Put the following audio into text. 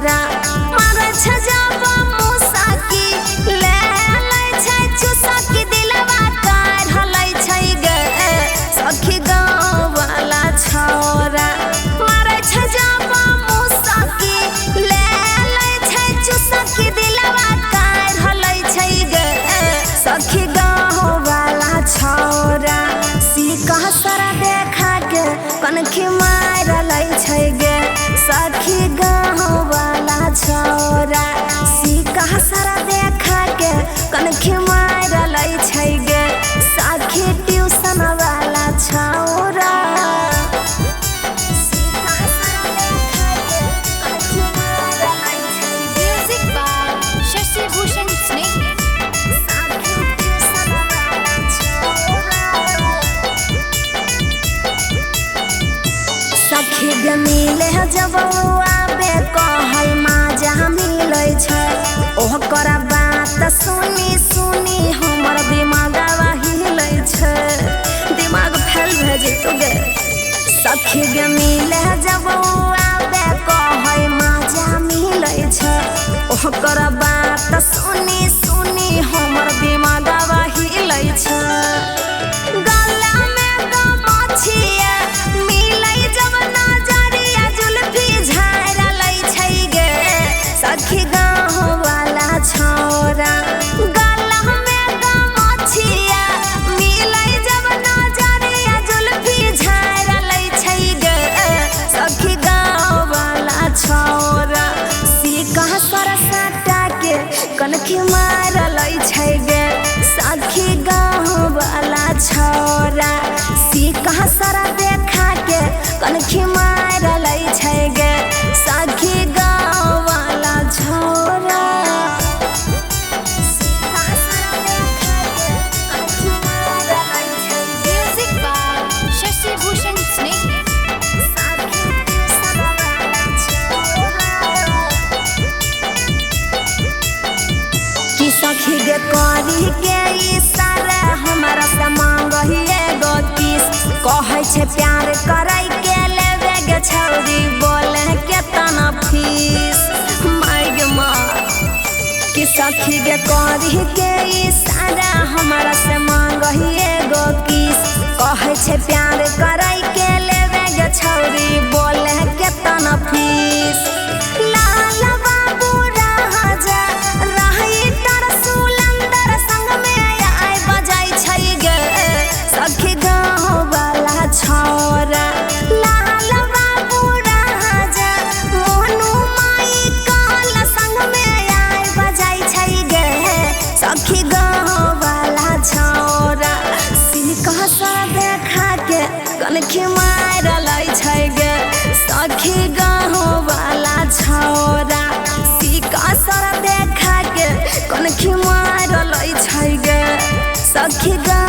छौरा मारे छ जब मुसाकी ले लै छै चुसकी दिलवा काढ़ लै छै गे सखी गाँव वाला छौरा मारे छ जब मुसाकी ले लै छै चुसकी दिलवा काढ़ लै छै गे सखी गाँव वाला छौरा सीका सरा देखा के कनखी मार लै छै गे सखी गाँव वाला छौरा सीका सरा देखा के कनखी मार लै छै गे सखी ट्यूशन वाला छौरा Music by Shashi Bhushan Snake. सखी गे मिले जब आबे कहै माजा मिलै छै ओकर बात सुनी सुनी हमर दिमागवा हिलै छै दिमाग फेल भे जेतौ गे सखी गे मिले जब आबे कहै माजा मिलै छै ओकर बात सुनी सुनी हमर दिमागवा हिलै छै गला में गमछिया मिलै जब नजरिया जुल्फी झाड़ लै छै गे सखी गाँव वाला छौरा गला में गमछिया मिलै जब नजरिया जुल्फी झाड़ लै छै गे सखी गाँव वाला छौरा सीका सर सटा के कनखी मार लै छै गे सखी गाँव वाला छौरा सीका सरा देखा के कनखी मार लै छै गे सखी गाँव वाला छौरा सीका सरा देखा के कनखी मार लै छै गे Music by Shashi Bhushan Snake. सखी ट्यूशन वाला छौरा कि सखी गे करी के इशारा हमरा से मांगही एगो किस कहै छै प्यार करै के लेबे गे छौरी बोले केतना फीस माय गे माँ कि सखी गे करी के इशारा हमरा से मांगही एगो किस कहै छै प्यार करै के लेबे गे छौरी बोले केतना फीस लाल बाबू राजा राइटर सुलंदर संग में आइ बजाइ छै गे सखी गाँव वाला छौरा लाल बाबू राजा मोनू माई काल संग में आइ बजाइ छै गे सखी गाँव वाला छौरा सीका सा देखा के कनखी मार लै छै गे सखी गाँव वाला छौरा सीका सर देखा के कनखी मार लै छै गे सखी गाँव